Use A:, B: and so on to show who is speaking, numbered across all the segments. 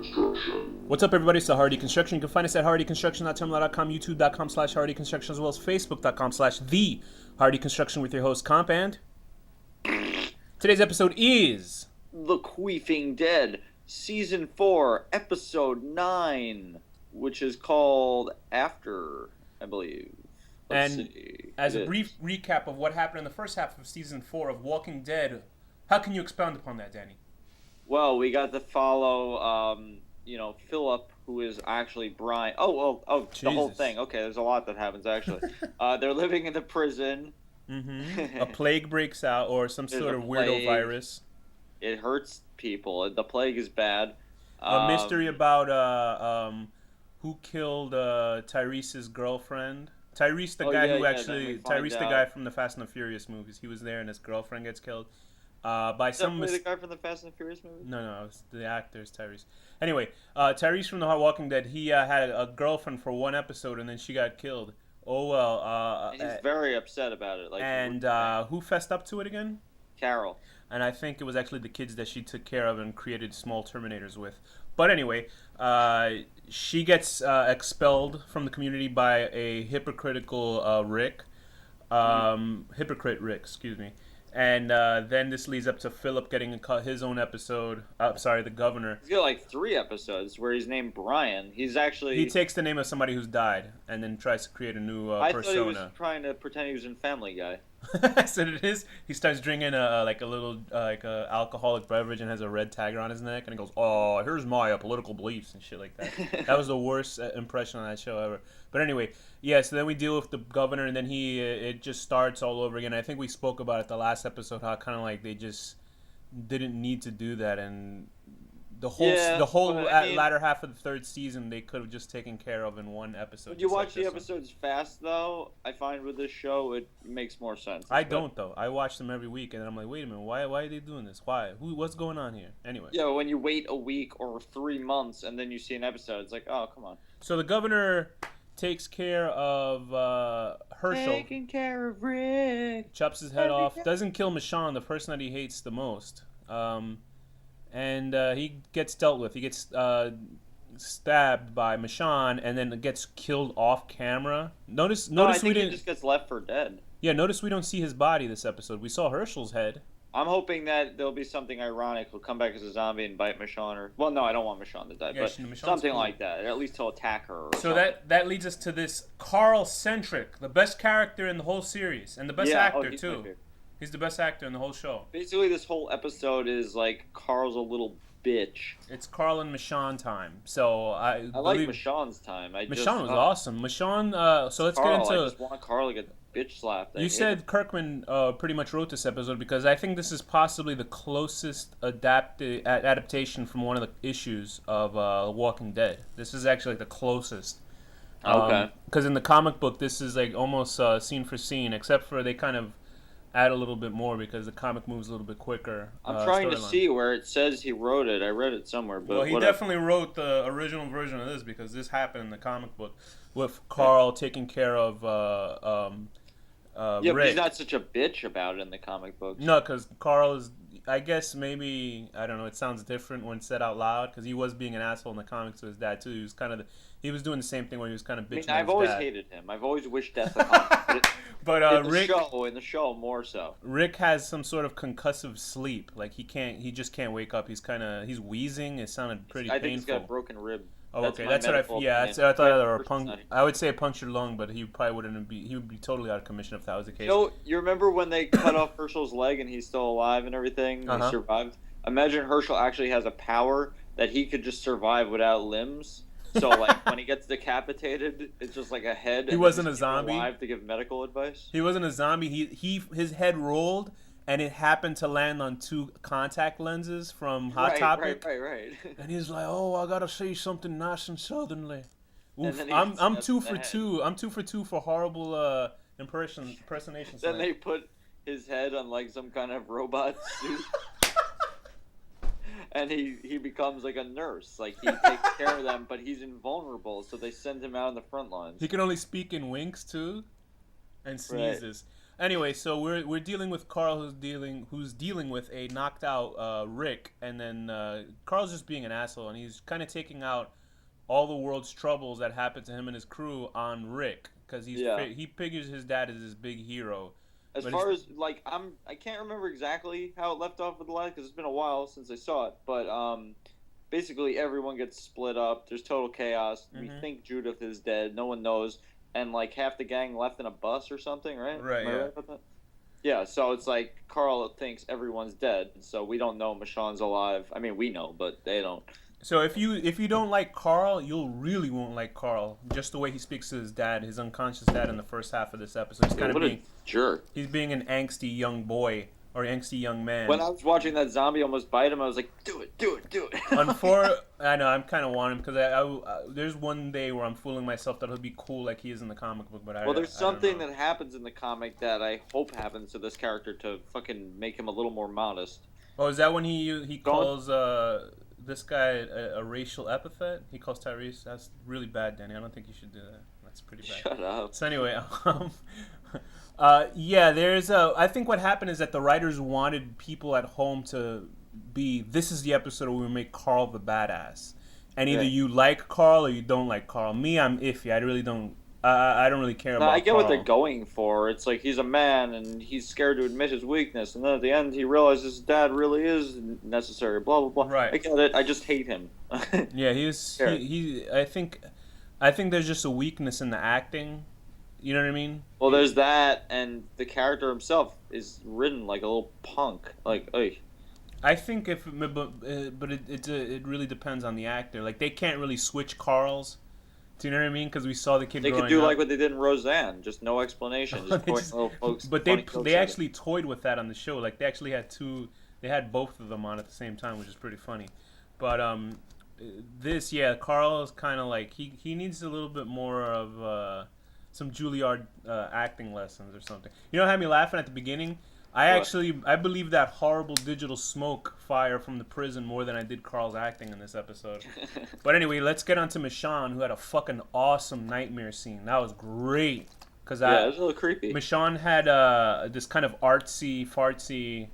A: DECONSTRUCTION.
B: What's up, everybody? It's the Hard Deconstruction. You can find us at harddeconstruction.tumblr.com, youtube.com/harddeconstruction, as well as facebook.com/the with your host Comp. And today's episode is
C: The Queefing Dead, Season 4, Episode 9, which is called After, I believe. Let's see.
B: As a brief recap of what happened in the first half of Season 4 of Walking Dead, how can you expound upon that, Danny?
C: Well, we got to follow, Philip, who is actually Brian. The whole thing. Okay, there's a lot that happens, actually. They're living in the prison.
B: Mm-hmm. A plague breaks out, or some sort of weirdo virus.
C: It hurts people. The plague is bad.
B: A mystery about who killed Tyrese's girlfriend. Tyrese, the guy Tyrese, the guy from the Fast and the Furious movies. He was there, and his girlfriend gets killed. By some
C: the guy from the Fast and the Furious movies?
B: No, it's the actor's Tyrese. Anyway, Tyrese from the Walking Dead, he had a girlfriend for one episode, and then she got killed. Oh well.
C: He's very upset about it.
B: Who fessed up to it again?
C: Carol.
B: And I think it was actually the kids that she took care of and created small Terminators with. But anyway, she gets expelled from the community by a hypocritical Rick. Hypocrite Rick, excuse me. And then this leads up to Philip getting his own episode. The governor.
C: He's got like 3 episodes where he's named Brian. He
B: takes the name of somebody who's died and then tries to create a new persona.
C: I thought he was trying to pretend he was in Family Guy.
B: So it is. He starts drinking a little alcoholic beverage and has a red tag around his neck, and he goes, "Oh, here's my political beliefs," and shit like that. That was the worst impression on that show ever. But anyway, yeah. So then we deal with the governor, and then it just starts all over again. I think we spoke about it the last episode, how kind of like they just didn't need to do that, and the whole latter half of the third season they could have just taken care of in one episode.
C: When you watch the episodes fast, though, I find with this show it makes more sense.
B: I don't though. I watch them every week, and I'm like, wait a minute, why are they doing this? Why? What's going on here? Anyway.
C: Yeah, when you wait a week or 3 months and then you see an episode, it's like, oh, come on.
B: So the governor takes care of Herschel.
C: Taking care of Rick.
B: Chops his head off. Doesn't kill Michonne, the person that he hates the most. And he gets dealt with. He gets stabbed by Michonne, and then gets killed off camera. Notice
C: he just gets left for dead.
B: Yeah, notice we don't see his body this episode. We saw Herschel's head.
C: I'm hoping that there'll be something ironic. He'll come back as a zombie and bite Michonne, no, I don't want Michonne to die, but something cool. Like that. At least he'll attack her.
B: So that leads us to this Carl-centric, the best character in the whole series, and the best actor too. He's the best actor in the whole show.
C: Basically, this whole episode is like Carl's a little bitch.
B: It's Carl and Michonne time. So I
C: like Michonne's time.
B: Michonne was awesome. Michonne. So let's get into.
C: I just want Carl to get bitch slapped.
B: You said Kirkman pretty much wrote this episode because I think this is possibly the closest adaptation from one of the issues of Walking Dead. This is actually like the closest.
C: Okay.
B: Because in the comic book, this is like almost scene for scene, except for they kind of add a little bit more because the comic moves a little bit quicker.
C: I'm trying to see where it says he wrote it. I read it somewhere, but
B: he definitely wrote the original version of this because this happened in the comic book with Carl taking care of
C: Rick. But he's not such a bitch about it in the comic book.
B: No, because Carl is. I guess maybe I don't know. It sounds different when said out loud because he was being an asshole in the comics to his dad too. He was he was doing the same thing where he was kind of bitching.
C: I've always hated him. I've always wished death upon him.
B: But
C: Rick, in the show more so.
B: Rick has some sort of concussive sleep. Like he just can't wake up. He's wheezing. It sounded pretty painful.
C: I think he's got a broken rib.
B: Oh, okay. That's what I thought. I would say a punctured lung, but he probably wouldn't be. He would be totally out of commission if that was the case.
C: You remember when they cut off Herschel's leg and he's still alive and everything? He survived. Imagine Herschel actually has a power that he could just survive without limbs. So like when he gets decapitated, it's just like a head.
B: He wasn't a zombie.
C: Alive to give medical advice.
B: He wasn't a zombie. His head rolled. And it happened to land on 2 contact lenses from Hot Topic.
C: Right.
B: And he's like, "Oh, I gotta say something nice and southernly." Oof, I'm 2 for 2. I'm 2 for 2 for horrible impersonations.
C: Then they put his head on like some kind of robot suit, and he becomes like a nurse. Like he takes care of them, but he's invulnerable, so they send him out on the front lines.
B: He can only speak in winks too, and sneezes. Anyway, so we're dealing with Carl, who's dealing with a knocked out Rick, and then Carl's just being an asshole, and he's kind of taking out all the world's troubles that happened to him and his crew on Rick, because he figures his dad is his big hero.
C: As far as like I can't remember exactly how it left off with the last, because it's been a while since I saw it, but basically everyone gets split up. There's total chaos. We think Judith is dead. No one knows. And, like, half the gang left in a bus or something, right?
B: Right,
C: Am I right about that? Yeah, so it's like Carl thinks everyone's dead, so we don't know Michonne's alive. I mean, we know, but they don't.
B: So if you don't like Carl, you really won't like Carl. Just the way he speaks to his dad, his unconscious dad in the first half of this episode. He's kind of being
C: a jerk.
B: He's being an angsty young boy. Or angsty young man.
C: When I was watching that zombie almost bite him, I was like, do it.
B: I know, I'm kind of wanting him, because I there's one day where I'm fooling myself that he'll be cool like he is in the comic book, but
C: there's something that happens in the comic that I hope happens to this character to fucking make him a little more modest.
B: Oh, is that when he calls this guy a racial epithet? He calls Tyrese? That's really bad, Danny. I don't think you should do that. That's pretty bad.
C: Shut up.
B: So anyway, I think what happened is that the writers wanted people at home to this is the episode where we make Carl the badass. And either you like Carl or you don't like Carl. Me, I'm iffy. I really don't, I don't really care about Carl.
C: I get what they're going for. It's like he's a man and he's scared to admit his weakness. And then at the end he realizes his dad really is necessary, blah, blah, blah.
B: Right.
C: I get it. I just hate him.
B: Yeah, I think there's just a weakness in the acting. You know what I mean?
C: Well, there's that, and the character himself is written like a little punk. Like, ugh.
B: I think but it really depends on the actor. Like, they can't really switch Carls. Do you know what I mean? Because we saw the kid growing up.
C: They could do like what they did in Roseanne, just no explanation, just little folks.
B: But they actually toyed with that on the show. Like, they actually had both of them on at the same time, which is pretty funny. But Carl is kind of like he needs a little bit more of some Juilliard acting lessons or something. You know what had me laughing at the beginning? I believe that horrible digital smoke fire from the prison more than I did Carl's acting in this episode. But anyway, let's get on to Michonne, who had a fucking awesome nightmare scene. That was great.
C: It was a little creepy.
B: Michonne had this kind of artsy, fartsy...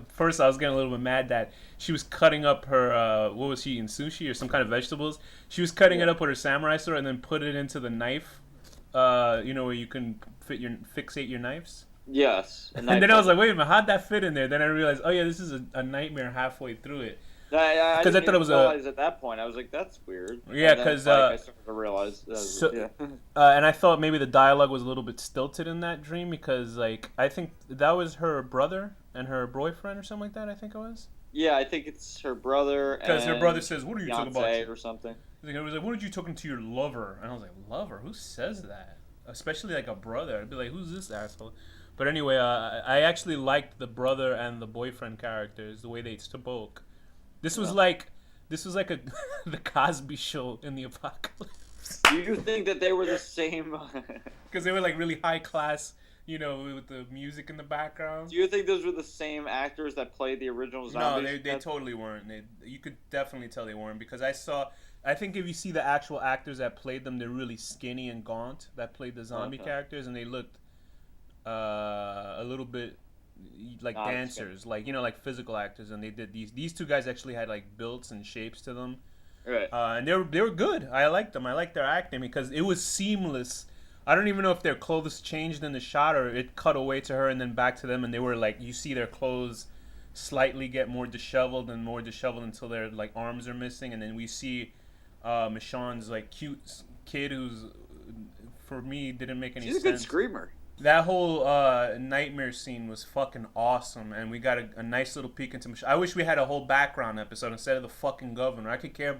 B: first, I was getting a little bit mad that she was cutting up her... what was she eating? Sushi or some kind of vegetables? She was cutting it up with her samurai sword and then put it into the knife. Where you can fixate your knives.
C: Yes.
B: And then I was like, wait a minute, how'd that fit in there? Then I realized, oh yeah, this is a nightmare halfway through it.
C: I
B: thought it was
C: realize at that point. I was like, that's weird.
B: Yeah, because
C: I started to realize.
B: And I thought maybe the dialogue was a little bit stilted in that dream because, like, I think that was her brother and her boyfriend or something like that. I think it was.
C: Yeah, I think it's her brother.
B: Because her brother says, "What are you talking about?"
C: or something.
B: It was like, "What are you talking to your lover?" And I was like, "Lover? Who says that?" Especially like a brother. I'd be like, "Who's this asshole?" But anyway, I actually liked the brother and the boyfriend characters, the way they spoke. This was like the Cosby Show in the apocalypse.
C: Do you think that they were the same?
B: Because they were like really high class, with the music in the background.
C: Do you think those were the same actors that played the original zombies?
B: No, they totally weren't. You could definitely tell they weren't because I think if you see the actual actors that played them, they're really skinny and gaunt that played the zombie characters, and they looked a little bit like dancers, like physical actors, and they did these two guys actually had like builds and shapes to them,
C: right?
B: And they were good. I liked them. I liked their acting because it was seamless. I don't even know if their clothes changed in the shot or it cut away to her and then back to them, and they were like, you see their clothes slightly get more disheveled until their like arms are missing, and then we see Michonne's like cute kid who's for me didn't make any sense.
C: She's a good screamer.
B: That whole nightmare scene was fucking awesome, and we got a nice little peek into Michonne. I wish we had a whole background episode instead of the fucking governor. I could care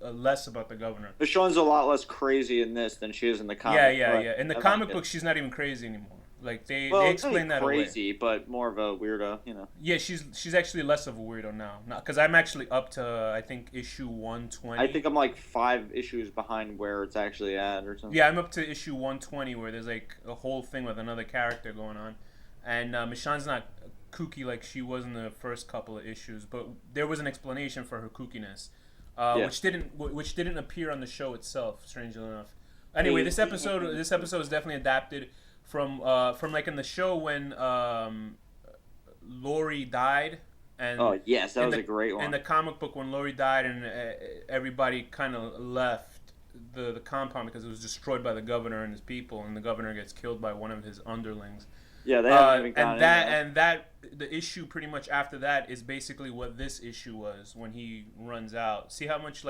B: less about the governor.
C: Michonne's a lot less crazy in this than she is in the comic.
B: Yeah. In the comic book, she's not even crazy anymore. Like they explain that away.
C: Crazy, but more of a weirdo,
B: Yeah, she's actually less of a weirdo now. Because I'm actually up to I think issue 120.
C: I think I'm like 5 issues behind where it's actually at or something.
B: Yeah, I'm up to issue 120 where there's like a whole thing with another character going on, and Michonne's not kooky like she was in the first couple of issues, but there was an explanation for her kookiness, which didn't appear on the show itself. Strangely enough. Anyway, this episode is definitely adapted. from like in the show when Lori died. And
C: oh yes, that was a great one.
B: In the comic book, when Lori died and everybody kind of left the compound because it was destroyed by the governor and his people, and the governor gets killed by one of his underlings.
C: Yeah, they haven't even gotten
B: and that the issue pretty much after that is basically what this issue was when he runs out. See how much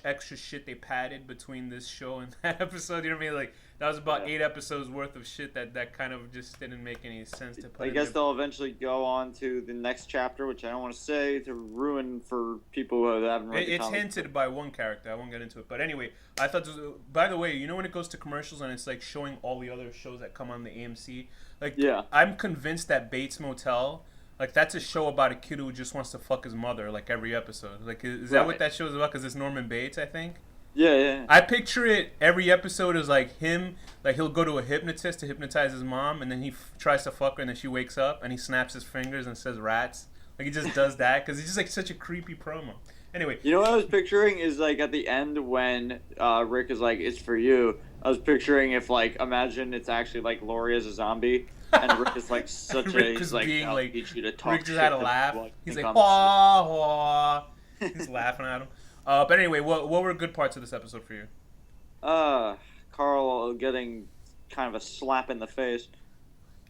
B: extra shit they padded between this show and that episode? You know what I mean? Like, that was about 8 episodes worth of shit that kind of just didn't make any sense to put.
C: I guess they'll eventually go on to the next chapter, which I don't want to say to ruin for people who haven't read the comic.
B: It's hinted by one character. I won't get into it. But anyway, I thought, by the way, you know when it goes to commercials and it's like showing all the other shows that come on the AMC? Like, yeah. I'm convinced that Bates Motel, like, that's a show about a kid who just wants to fuck his mother, like, every episode. Like, is that what that show is about? Because it's Norman Bates, I think?
C: Yeah.
B: I picture it, every episode is like him, like, he'll go to a hypnotist to hypnotize his mom, and then he tries to fuck her, and then she wakes up, and he snaps his fingers and says rats. Like, he just does that, because he's just, like, such a creepy promo. Anyway.
C: You know what I was picturing is, like, at the end when Rick is like, it's for you. I was picturing if, like, imagine it's actually, like, Lori as a zombie. And Rick is like such a he's like,
B: being,
C: I'll
B: like,
C: teach you to talk
B: Rick just had a laugh. He's like, he's laughing at him. But anyway, what were good parts of this episode for you?
C: Carl getting kind of a slap in the face,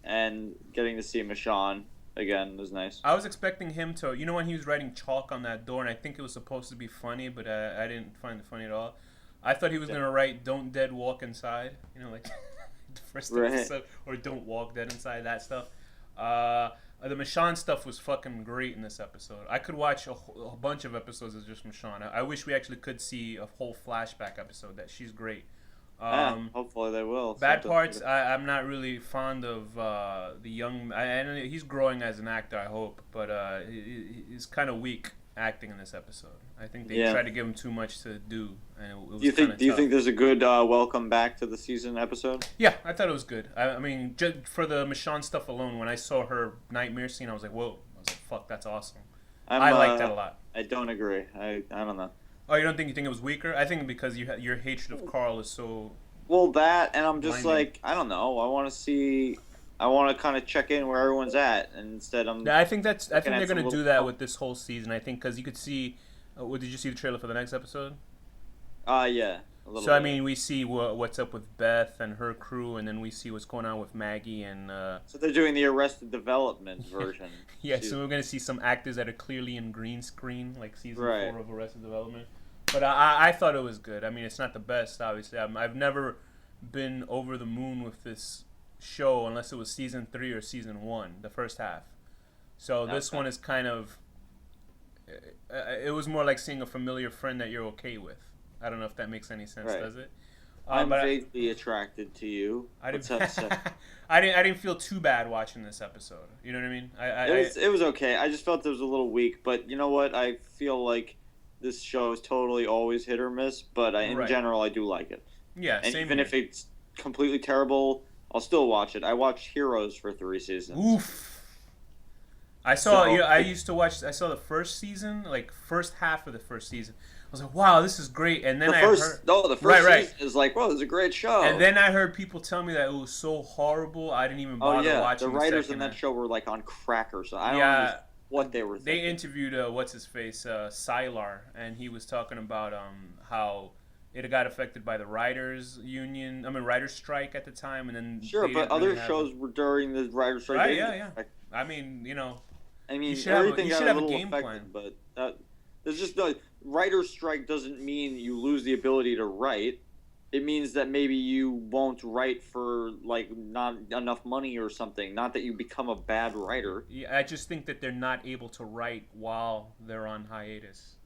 C: and getting to see Michonne again was nice.
B: I was expecting him to, you know, when he was writing chalk on that door, and I think it was supposed to be funny, but I didn't find it funny at all. I thought he was gonna write "Don't Dead Walk Inside," you know, like. The first episode, or Don't Walk Dead Inside, that stuff. The Michonne stuff was fucking great in this episode. I could watch a bunch of episodes of just Michonne. I wish we actually could see a whole flashback episode. That she's great.
C: Hopefully they will.
B: Bad parts, I'm not really fond of the young. I know he's growing as an actor, I hope, but he's kind of weak acting in this episode. I think they tried to give him too much to do, and it was
C: do you think there's a good welcome back to the season episode?
B: Yeah, I thought it was good. I mean, just for the Michonne stuff alone, when I saw her nightmare scene, I was like, whoa. I was like, fuck, that's awesome. I like that a lot.
C: I don't agree. I don't know.
B: Oh, you think it was weaker? I think because your hatred of Carl is so...
C: Well, that, and I'm just blinding. Like, I don't know. I want to kind of check in where everyone's at, and instead
B: I think they're going to do that with this whole season, I think, because you could see... did you see the trailer for the next episode?
C: Yeah.
B: So, I mean, we see what's up with Beth and her crew, and then we see what's going on with Maggie and...
C: So they're doing the Arrested Development version.
B: Yeah, so we're going to see some actors that are clearly in green screen, like season 4 of Arrested Development. But I thought it was good. I mean, it's not the best, obviously. I've never been over the moon with this show unless it was season 3 or season 1, the first half. So this one is kind of... It was more like seeing a familiar friend that you're okay with. I don't know if that makes any sense, does it?
C: I'm vaguely attracted to you.
B: I didn't feel too bad watching this episode. You know what I mean?
C: It was okay. I just felt it was a little weak. But you know what? I feel like this show is totally always hit or miss. But in general, I do like it.
B: Yeah,
C: and
B: same
C: even
B: here.
C: If it's completely terrible, I'll still watch it. I watched Heroes for 3 seasons.
B: Oof. I saw the first season, like first half of the first season. I was like, wow, this is great. And then
C: the first season is like, whoa, this is a great show.
B: And then I heard people tell me that it was so horrible, I didn't even bother watching
C: the writers in that show were like on crack or something. I don't know what they were thinking.
B: They interviewed, Sylar, and he was talking about how it got affected by the writers strike at the time. And then
C: but other shows were during the writers strike.
B: Right, yeah. I mean,
C: you should
B: have a game plan.
C: But there's just no... Writer's strike doesn't mean you lose the ability to write. It means that maybe you won't write for like not enough money or something. Not that you become a bad writer.
B: Yeah, I just think that they're not able to write while they're on hiatus.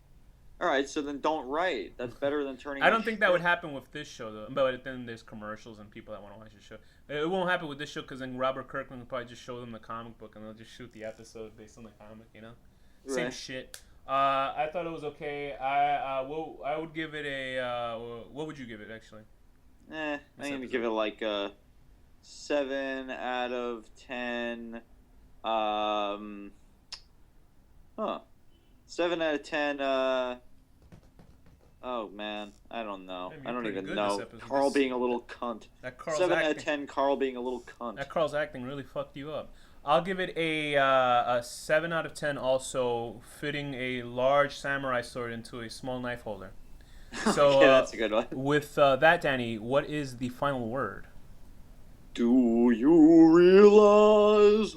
C: All right, so then don't write. That's better than turning.
B: I don't think that would happen with this show though. But then there's commercials and people that want to watch the show. It won't happen with this show because then Robert Kirkman will probably just show them the comic book and they'll just shoot the episode based on the comic. Same shit. I thought it was okay. I would give it a. What would you give it actually?
C: I'm gonna give it like a 7 out of 10. 7 out of 10. Oh man, I don't know.
B: Man,
C: I
B: you're
C: don't
B: pretty
C: even
B: good
C: know.
B: this episode.
C: Carl being a little cunt.
B: That Carl's
C: 7 out of 10. Carl being a little cunt.
B: That Carl's acting really fucked you up. I'll give it a 7 out of 10 also, fitting a large samurai sword into a small knife holder. So,
C: Okay, that's a good one.
B: With that, Danny, what is the final word?
C: Do you realize